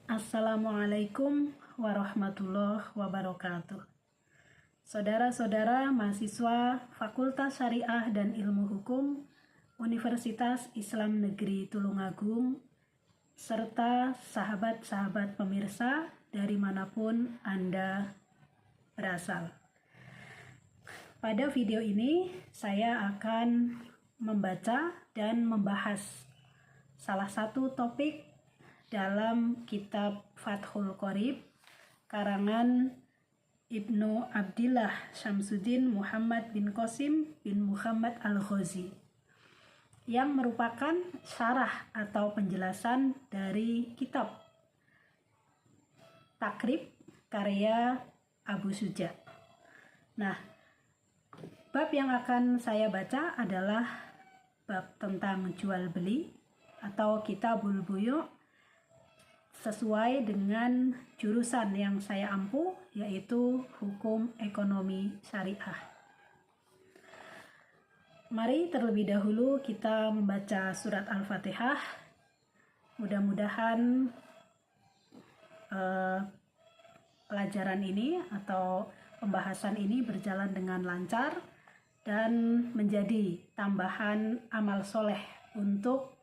Assalamualaikum warahmatullahi wabarakatuh. Saudara-saudara mahasiswa Fakultas Syariah dan Ilmu Hukum Universitas Islam Negeri Tulungagung, serta sahabat-sahabat pemirsa dari manapun Anda berasal. Pada video ini saya akan membaca dan membahas salah satu topik dalam kitab Fathul Qorib karangan Ibnu Abdillah Syamsuddin Muhammad bin Qasim bin Muhammad Al-Ghazi, yang merupakan syarah atau penjelasan dari kitab Takrib karya Abu Suja. Nah, bab yang akan saya baca adalah bab tentang jual beli atau Kitabul Buyu' sesuai dengan jurusan yang saya ampu, yaitu Hukum Ekonomi Syariah. Mari terlebih dahulu kita membaca surat Al-Fatihah. Mudah-mudahan pelajaran ini atau pembahasan ini berjalan dengan lancar dan menjadi tambahan amal soleh untuk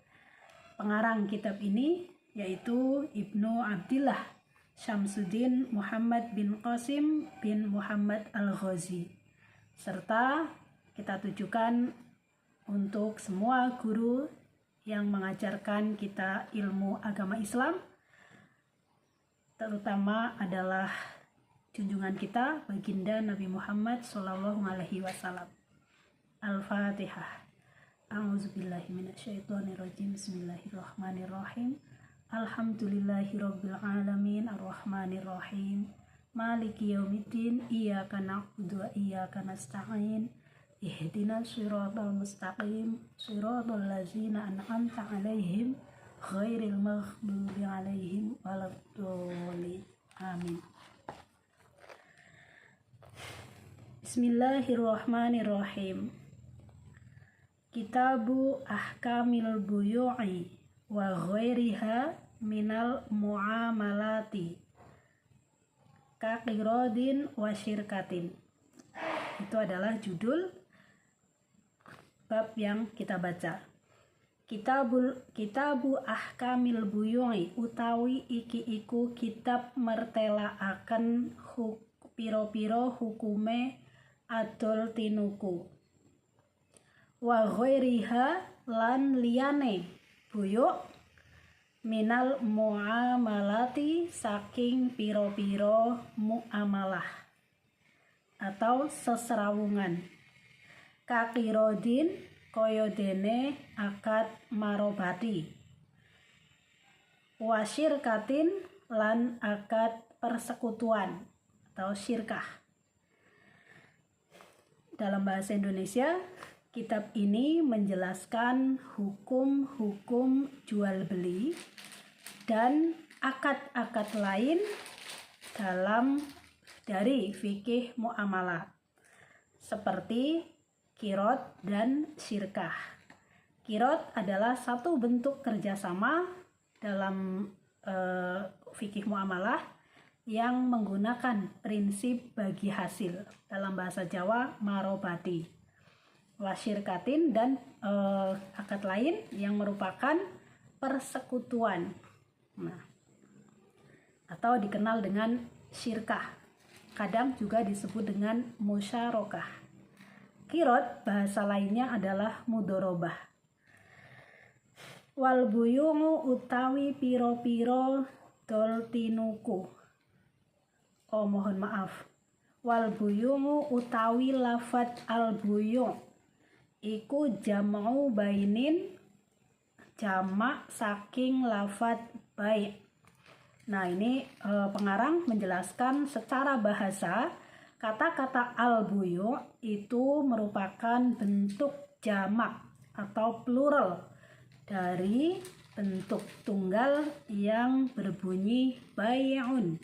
pengarang kitab ini, yaitu Ibnu Abdillah Syamsuddin Muhammad bin Qasim bin Muhammad Al-Ghazi. Serta kita tujukan untuk semua guru yang mengajarkan kita ilmu agama Islam, terutama adalah junjungan kita baginda Nabi Muhammad SAW. Al-Fatihah. A'udzubillahi minasyaitonirrajim. Bismillahirrahmanirrahim. Alhamdulillahirabbil alamin arrahmanirrahim maliki yaumiddin iyyaka na'budu wa iyyaka nasta'in ihdinas siratal mustaqim siratal ladzina an'amta 'alaihim ghairil maghdubi 'alaihim waladdallin. Amin. Bismillahirrahmanirrahim. Kitabu Ahkamil Buyu'i wa ghairiha minal muamalati kaqirodin wa syirkatin. Itu adalah judul bab yang kita baca. Kitabu Ahkamil Buyu'i utawi iki iku kitab mertelaaken piro-piro hukume adol tinuku. Wa ghairiha lan liyane buyuk minal muamalati saking piro-piro muamalah atau seserawungan. Kaqirodin koyodene akad marobati. Wasyirkatin lan akad persekutuan atau syirkah. Dalam bahasa Indonesia, kitab ini menjelaskan hukum-hukum jual beli dan akad-akad lain dari fikih muamalah seperti qirad dan syirkah. Qirad adalah satu bentuk kerjasama dalam fikih muamalah yang menggunakan prinsip bagi hasil, dalam bahasa Jawa marobati. Wasyirkatin dan akad lain yang merupakan persekutuan, atau dikenal dengan syirkah, kadang juga disebut dengan musyarakah. Qirad bahasa lainnya adalah mudorobah. Wal buyu'u utawi piro-piro doltinuku. Wal buyu'u utawi lafad al buyu' iku jam'u bainin, jamak saking lafad bai'. Nah, ini pengarang menjelaskan secara bahasa kata-kata al-buyu' itu merupakan bentuk jamak atau plural dari bentuk tunggal yang berbunyi bai'un,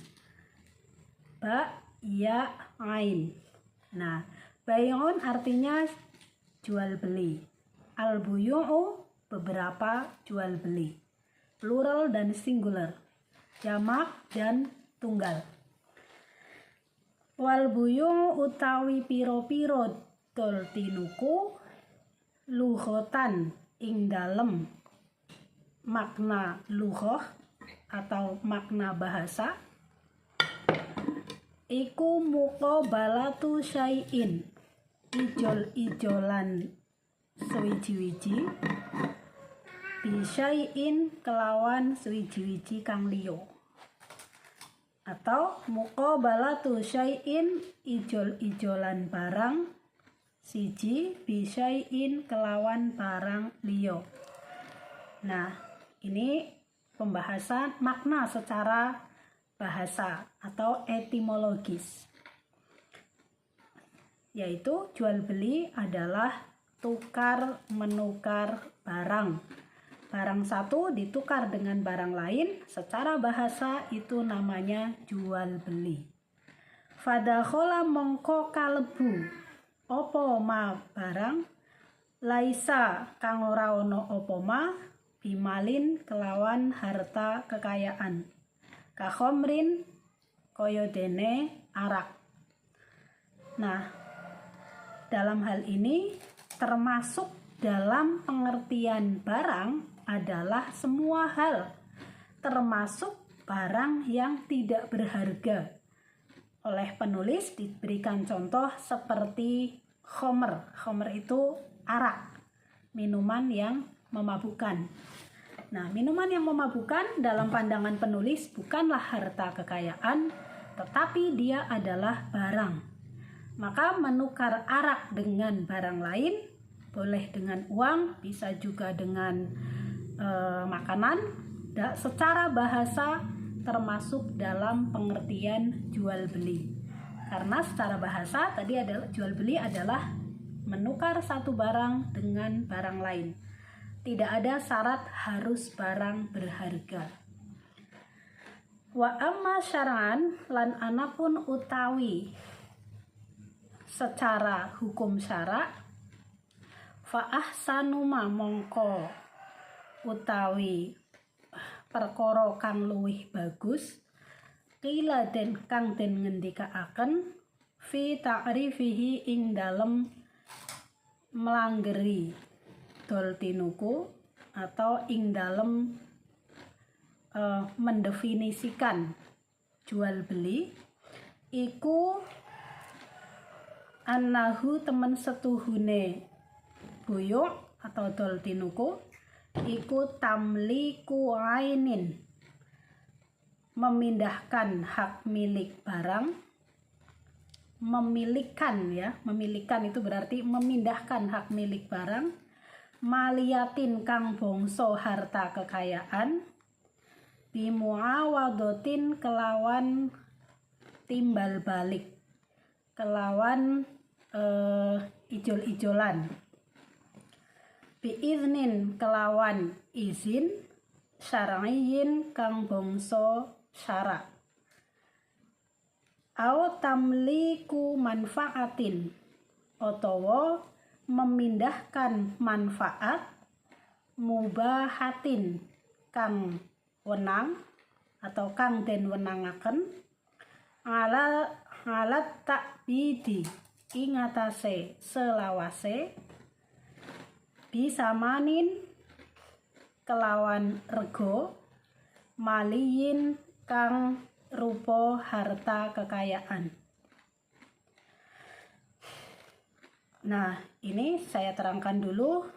ba, ya, ain. Nah, bai'un artinya jual beli. Al-buyu'u beberapa jual beli, plural dan singular. jamak dan tunggal. Wal buyung utawi piro-piro dol tinuku lughotan ing dalem makna lughoh atau makna bahasa iku muqabalatu syai'in ijol-ijolan suwiji-wiji bisyai'in kelawan suwiji-wiji kang liya, atau muqabalatu syai'in ijol-ijolan barang siji bisyai'in kelawan barang liya. Nah, ini pembahasan makna secara bahasa atau etimologis, yaitu jual beli adalah tukar menukar barang. Barang satu ditukar dengan barang lain, secara bahasa itu namanya jual beli. Fadakhola mongko kalebu opo ma barang laisa kang ora ono opo ma bimalin kelawan harta kekayaan kakhomrin kaya dene arak. Nah, dalam hal ini termasuk dalam pengertian barang adalah semua hal, termasuk barang yang tidak berharga. Oleh penulis diberikan contoh seperti khomer. Khomer itu arak, minuman yang memabukkan. Nah, minuman yang memabukkan dalam pandangan penulis bukanlah harta kekayaan, tetapi dia adalah barang. Maka menukar arak dengan barang lain, boleh dengan uang, bisa juga dengan makanan, secara bahasa termasuk dalam pengertian jual beli. Karena secara bahasa tadi adalah jual beli adalah menukar satu barang dengan barang lain. Tidak ada syarat harus barang berharga. Wa amma syar'an lan anapun utawi secara hukum syara fa ahsanu ma mongko utawi perkara kang luwih bagus qila den kang den ngendikaaken fi ta'rifihi ing dalem melanggeri dol tinuku atau ing dalem mendefinisikan jual beli iku annahu temen setuhune buyuk atau dol tinuku iku tamliku ainin memindahkan hak milik barang, memilikan ya, memilikan itu berarti memindahkan hak milik barang, maliyatin kang bangsa harta kekayaan, bimuawadotin kelawan timbal balik, kelawan ijol-ijolan, biiznin kelawan izin, syar'iyin kang bangsa syara, au tamliku manfaatin utawa memindahkan manfaat, mubahatin kang wenang atau kang den wenangaken, alat takbidi ing atase selawase, bisa manin kelawan rego, maliyin kang rupa harta kekayaan. Nah, ini saya terangkan dulu.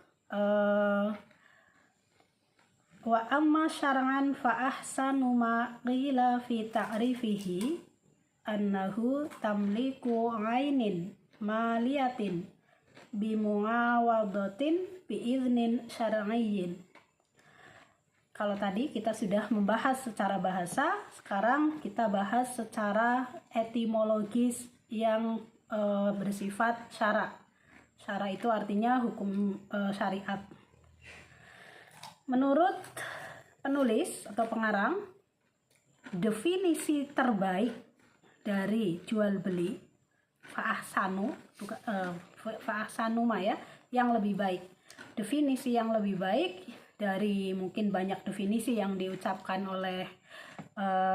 Wa amma syar'an fa ahsanu ma qila fi ta'rifihi annahu tamliku ainin maliyatin bimuawadatin biiznin syar'iyyin. Kalau tadi kita sudah membahas secara bahasa, sekarang kita bahas secara etimologis yang bersifat syara. Syara itu artinya hukum syariat. Menurut penulis atau pengarang, definisi terbaik dari jual beli fa'ahsanu ya, yang lebih baik. Definisi yang lebih baik dari mungkin banyak definisi yang diucapkan oleh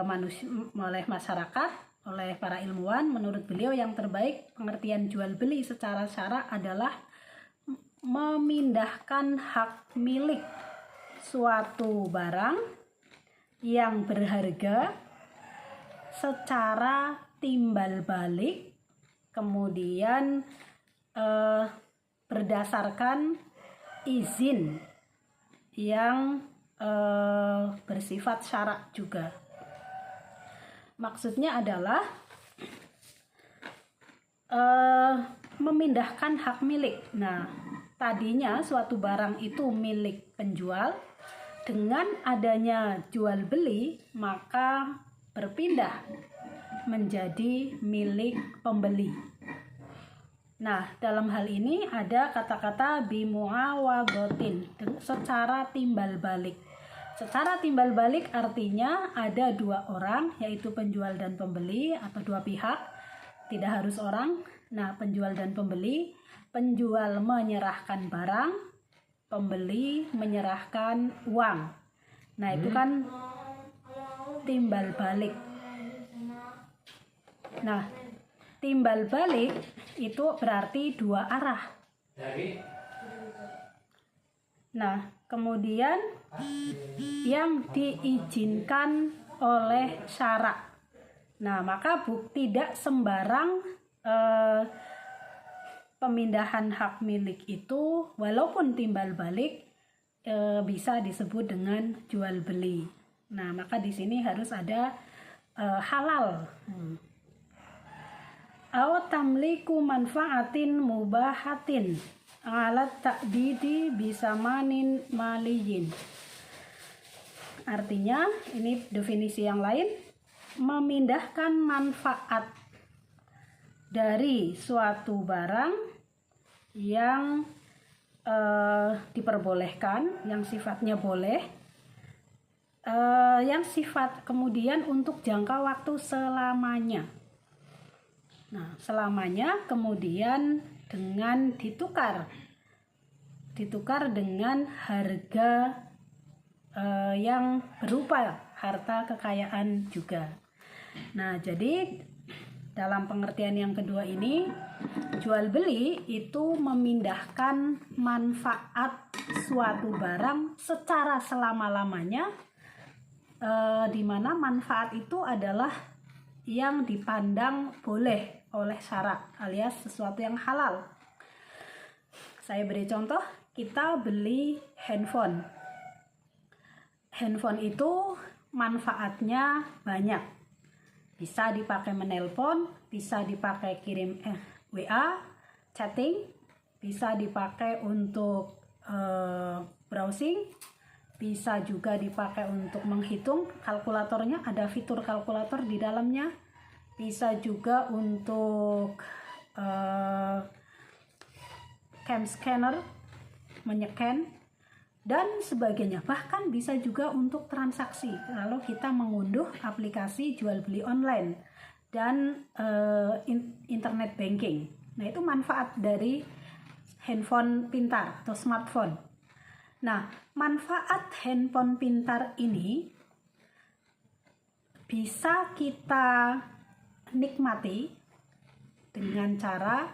manusia, oleh masyarakat, oleh para ilmuwan. Menurut beliau yang terbaik pengertian jual beli secara syara adalah memindahkan hak milik suatu barang yang berharga secara timbal balik, kemudian berdasarkan izin yang bersifat syarak juga. Maksudnya adalah memindahkan hak milik. Nah, tadinya suatu barang itu milik penjual, dengan adanya jual beli maka berpindah menjadi milik pembeli. Nah, dalam hal ini ada kata-kata bimuawadotin, secara timbal balik. Secara timbal balik artinya ada dua orang, yaitu penjual dan pembeli atau dua pihak, tidak harus orang. Nah, penjual dan pembeli, penjual menyerahkan barang, pembeli menyerahkan uang. Nah, itu kan timbal balik. Nah, timbal balik itu berarti dua arah. Nah, kemudian yang diizinkan oleh syarak. Nah, maka tidak sembarang pemindahan hak milik itu walaupun timbal balik bisa disebut dengan jual beli. Nah, maka di sini harus ada halal. Aw tamliku manfaatin mubahatin alat ta'bidi bisamanin maliyin. Artinya, ini definisi yang lain, memindahkan manfaat dari suatu barang yang diperbolehkan, yang sifatnya boleh, yang sifat kemudian untuk jangka waktu selamanya. Nah, selamanya kemudian dengan ditukar dengan harga yang berupa harta kekayaan juga. Nah, jadi dalam pengertian yang kedua ini, jual beli itu memindahkan manfaat suatu barang secara selama-lamanya, di mana manfaat itu adalah yang dipandang boleh oleh syarak alias sesuatu yang halal. Saya beri contoh, kita beli handphone. Handphone itu manfaatnya banyak. Bisa dipakai menelpon, bisa dipakai kirim WA, chatting, bisa dipakai untuk browsing, bisa juga dipakai untuk menghitung. Kalkulatornya ada fitur kalkulator di dalamnya. Bisa juga untuk cam scanner, menyekan dan sebagainya. Bahkan bisa juga untuk transaksi. Lalu kita mengunduh aplikasi jual beli online dan internet banking. Nah, itu manfaat dari handphone pintar atau smartphone. Nah, manfaat handphone pintar ini bisa kita nikmati dengan cara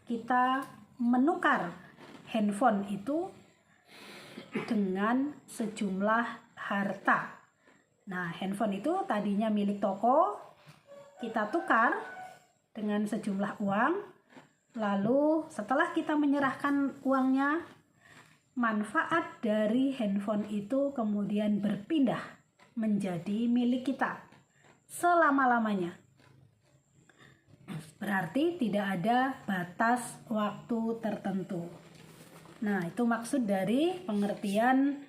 kita menukar handphone itu dengan sejumlah harta. Nah, handphone itu tadinya milik toko, kita tukar dengan sejumlah uang. Lalu setelah kita menyerahkan uangnya, manfaat dari handphone itu kemudian berpindah menjadi milik kita selama-lamanya. Berarti tidak ada batas waktu tertentu. Nah, itu maksud dari pengertian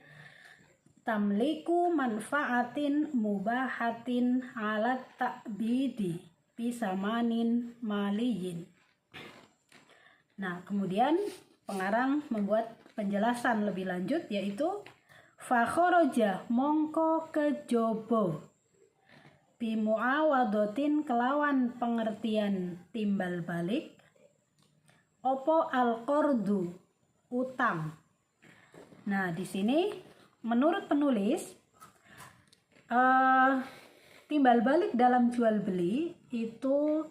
tamliku manfaatin mubahatin alat ta'bidi bisamanin maliyin. Nah, kemudian pengarang membuat penjelasan lebih lanjut, yaitu fakhoroja mongko kejobo bimuawadotin kelawan pengertian timbal balik opo al-qordu utang. Nah, di sini menurut penulis timbal balik dalam jual beli itu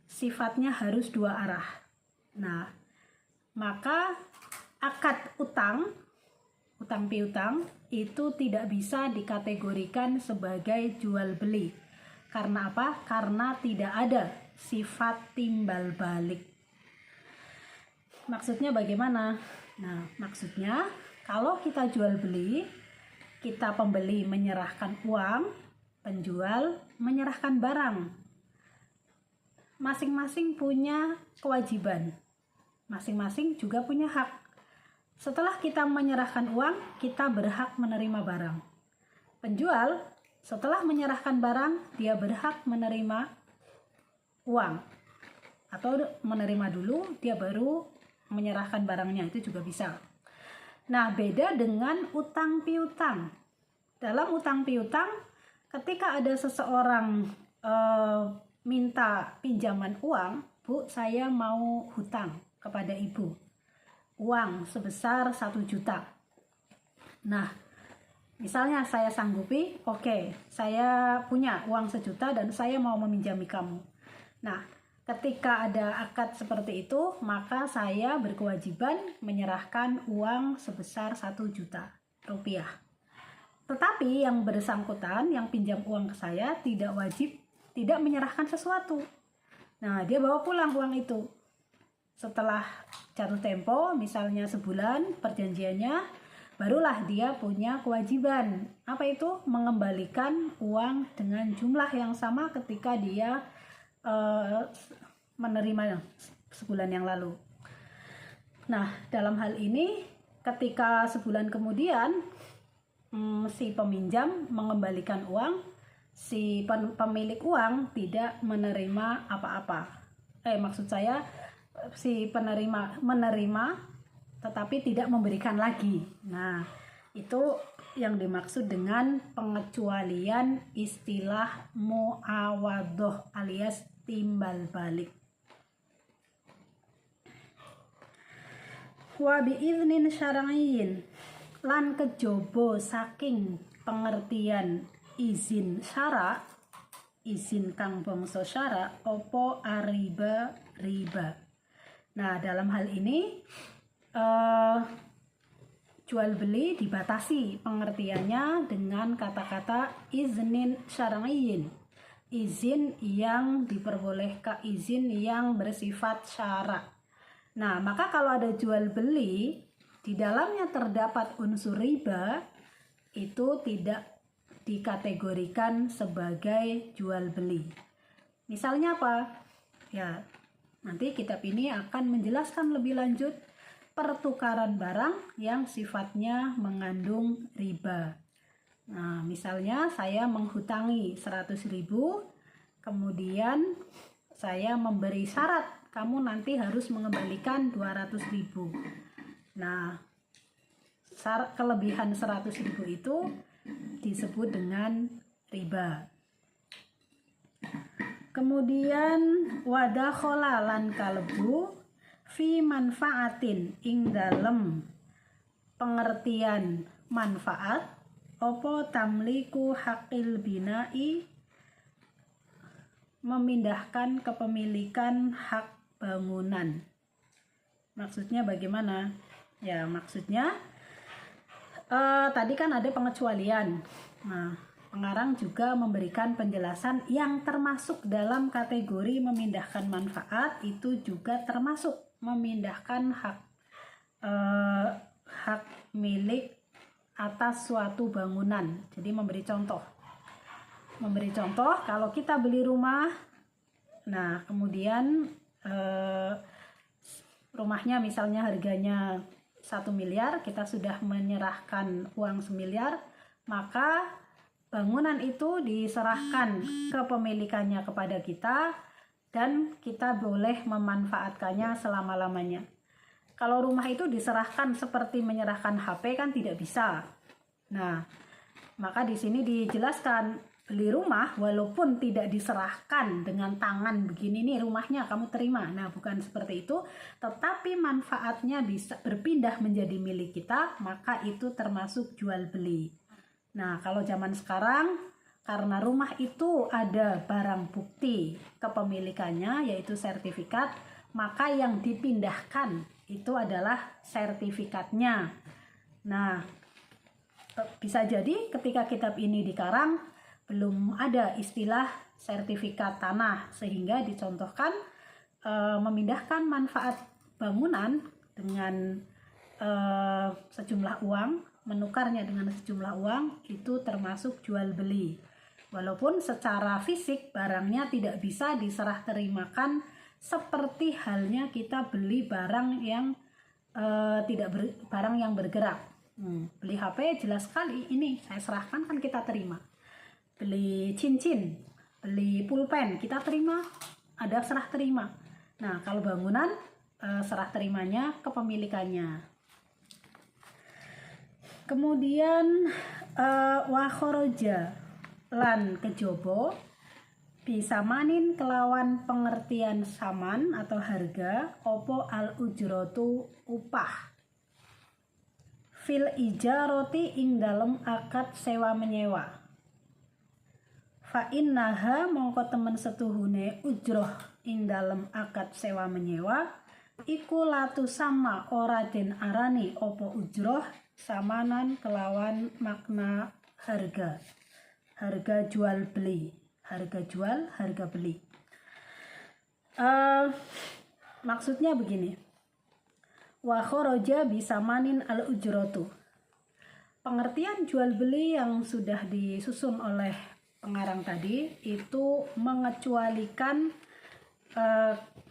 sifatnya harus dua arah. Nah, maka akad utang piutang itu tidak bisa dikategorikan sebagai jual beli. Karena apa? Karena tidak ada sifat timbal balik. Maksudnya bagaimana? Nah, maksudnya kalau kita jual beli, kita pembeli menyerahkan uang, penjual menyerahkan barang. Masing-masing punya kewajiban. Masing-masing juga punya hak. Setelah kita menyerahkan uang, kita berhak menerima barang. Penjual setelah menyerahkan barang, dia berhak menerima uang. Atau menerima dulu, dia baru menyerahkan barangnya, itu juga bisa. Nah, beda dengan utang piutang. Dalam utang piutang, ketika ada seseorang minta pinjaman uang, Bu, saya mau hutang kepada ibu uang sebesar 1 juta. Nah, misalnya saya sanggupi, oke, saya punya uang 1 juta dan saya mau meminjami kamu. Nah, ketika ada akad seperti itu, maka saya berkewajiban menyerahkan uang sebesar 1 juta rupiah. Tetapi yang bersangkutan, yang pinjam uang ke saya, tidak wajib, tidak menyerahkan sesuatu. Nah, dia bawa pulang uang itu. Setelah jatuh tempo, misalnya sebulan perjanjiannya, barulah dia punya kewajiban. Apa itu? Mengembalikan uang dengan jumlah yang sama ketika dia menerima sebulan yang lalu. Nah, dalam hal ini ketika sebulan kemudian si peminjam mengembalikan uang, si pemilik uang tidak menerima apa-apa. Maksud saya si penerima menerima tetapi tidak memberikan lagi. Nah, itu yang dimaksud dengan pengecualian istilah muawadhah alias timbal balik. Wa biiznin syar'iyyin, lan kejaba saking pengertian izin syara, izin kang bangsa syara apa riba. Nah, dalam hal ini jual beli dibatasi pengertiannya dengan kata-kata iznin syar'iyyin, izin yang diperbolehkan, izin yang bersifat syara. Nah, maka kalau ada jual beli di dalamnya terdapat unsur riba, itu tidak dikategorikan sebagai jual beli. Misalnya apa? Ya, nanti kitab ini akan menjelaskan lebih lanjut pertukaran barang yang sifatnya mengandung riba. Nah, misalnya saya menghutangi 100.000, kemudian saya memberi syarat kamu nanti harus mengembalikan 200.000. Nah, kelebihan 100.000 itu disebut dengan riba. Kemudian wadakhala lan kalbu fi manfaatin ing dalem pengertian manfaat opo tamliku hakil binai, memindahkan kepemilikan hak bangunan. Maksudnya bagaimana? Ya, maksudnya tadi kan ada pengecualian. Nah, pengarang juga memberikan penjelasan yang termasuk dalam kategori memindahkan manfaat itu juga termasuk memindahkan hak milik atas suatu bangunan. Jadi memberi contoh kalau kita beli rumah, nah kemudian rumahnya misalnya harganya 1 miliar, kita sudah menyerahkan uang 1 miliar, maka bangunan itu diserahkan kepemilikannya kepada kita dan kita boleh memanfaatkannya selama-lamanya. Kalau rumah itu diserahkan seperti menyerahkan HP kan tidak bisa. Nah, maka di sini dijelaskan beli rumah walaupun tidak diserahkan dengan tangan begini nih rumahnya kamu terima. Nah, bukan seperti itu, tetapi manfaatnya bisa berpindah menjadi milik kita, maka itu termasuk jual beli. Nah, kalau zaman sekarang, karena rumah itu ada barang bukti kepemilikannya, yaitu sertifikat, maka yang dipindahkan itu adalah sertifikatnya. Nah, bisa jadi ketika kitab ini dikarang, belum ada istilah sertifikat tanah, sehingga dicontohkan memindahkan manfaat bangunan dengan sejumlah uang, menukarnya dengan sejumlah uang, itu termasuk jual beli. Walaupun secara fisik barangnya tidak bisa diserah terimakan seperti halnya kita beli barang yang barang yang bergerak. Beli HP jelas sekali, ini saya serahkan kan kita terima. Beli cincin, beli pulpen, kita terima, ada serah terima. Nah, kalau bangunan serah terimanya kepemilikannya. Kemudian wa khoroja lan kejobo bisa manin kelawan pengertian saman atau harga opo al ujrotu upah fil ijaroti ing dalem akad sewa menyewa. Fa innaha mongko temen setuhune ujroh ing dalem akad sewa menyewa iku latu sama ora den arani opo ujroh samanan kelawan makna harga jual beli, harga jual, harga beli. Maksudnya begini, wa khoroja bisa manin al ujrotu. Pengertian jual beli yang sudah disusun oleh pengarang tadi itu mengecualikan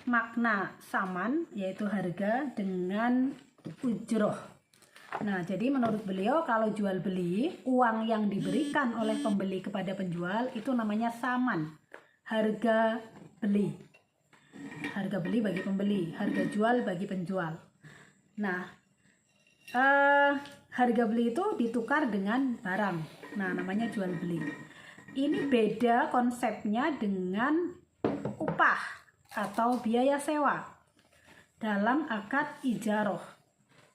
makna saman, yaitu harga, dengan ujroh. Nah, jadi menurut beliau kalau jual beli, uang yang diberikan oleh pembeli kepada penjual itu namanya saman, harga beli. Harga beli bagi pembeli, harga jual bagi penjual. Nah, harga beli itu ditukar dengan barang. Nah, namanya jual beli. Ini beda konsepnya dengan upah atau biaya sewa dalam akad ijaroh.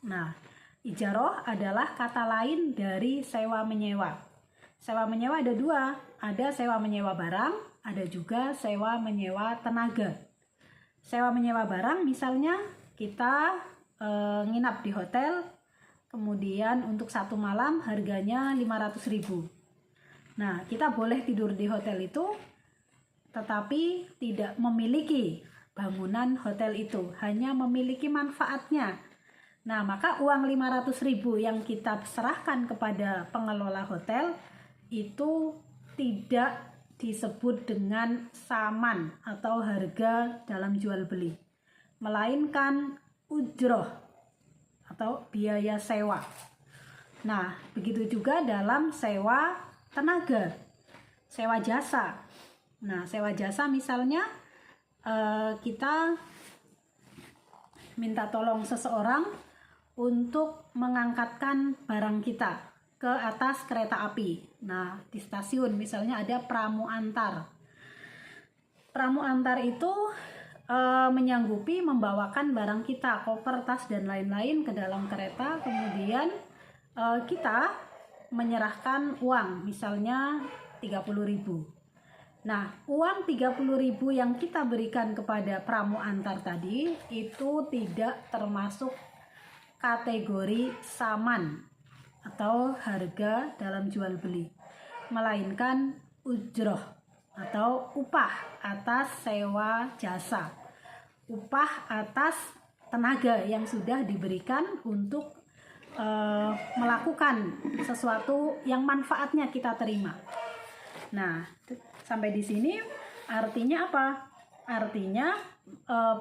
Nah, ijaroh adalah kata lain dari sewa menyewa. Sewa menyewa ada dua, ada sewa menyewa barang, ada juga sewa menyewa tenaga. Sewa menyewa barang misalnya kita nginap di hotel, kemudian untuk 1 malam harganya 500.000. Nah, kita boleh tidur di hotel itu, tetapi tidak memiliki bangunan hotel itu, hanya memiliki manfaatnya. Nah, maka uang 500.000 yang kita serahkan kepada pengelola hotel itu tidak disebut dengan saman atau harga dalam jual beli, melainkan ujroh atau biaya sewa. Nah, begitu juga dalam sewa tenaga, sewa jasa. Nah, sewa jasa misalnya kita minta tolong seseorang untuk mengangkatkan barang kita ke atas kereta api. Nah, di stasiun misalnya ada pramu antar. Pramu antar itu menyanggupi membawakan barang kita, koper, tas, dan lain-lain ke dalam kereta. Kemudian kita menyerahkan uang, misalnya 30.000. Nah, uang 30.000 yang kita berikan kepada pramu antar tadi itu tidak termasuk kategori saman atau harga dalam jual beli, melainkan ujroh atau upah atas sewa jasa, upah atas tenaga yang sudah diberikan untuk melakukan sesuatu yang manfaatnya kita terima. Nah, sampai di sini artinya apa? Artinya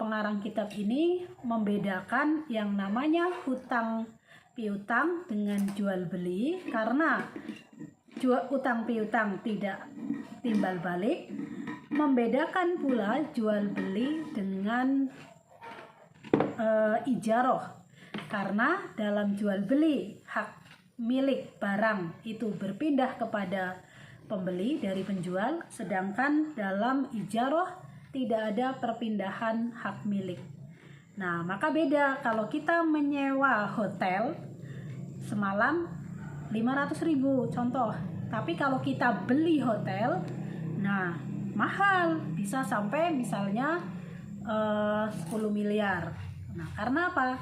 pengarang kitab ini membedakan yang namanya hutang piutang dengan jual beli, karena utang piutang tidak timbal balik. Membedakan pula jual beli dengan ijaroh, karena dalam jual beli hak milik barang itu berpindah kepada pembeli dari penjual, sedangkan dalam ijaroh tidak ada perpindahan hak milik. Nah, maka beda kalau kita menyewa hotel semalam 500.000 contoh. Tapi kalau kita beli hotel, nah mahal, bisa sampai misalnya 10 miliar. Nah, karena apa?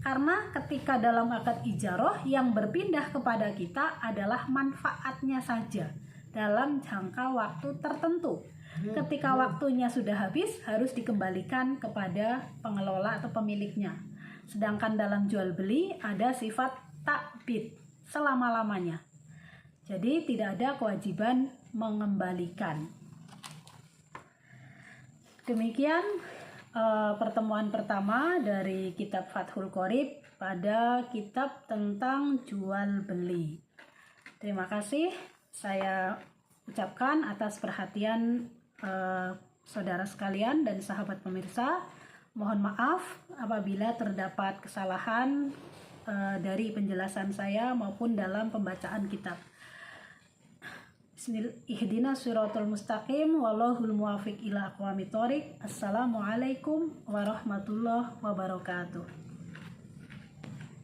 Karena ketika dalam akad ijaroh yang berpindah kepada kita adalah manfaatnya saja dalam jangka waktu tertentu. Ketika waktunya sudah habis, harus dikembalikan kepada pengelola atau pemiliknya. Sedangkan dalam jual beli ada sifat takbid selama-lamanya. Jadi tidak ada kewajiban mengembalikan. Demikian pertemuan pertama dari kitab Fathul Qorib pada kitab tentang jual beli. Terima kasih saya ucapkan atas perhatian saudara sekalian dan sahabat pemirsa. Mohon maaf apabila terdapat kesalahan dari penjelasan saya maupun dalam pembacaan kitab. Ihdinas siratal mustaqim wallahul muwaffiq ila aqwamit thoriq. Assalamualaikum warahmatullahi wabarakatuh.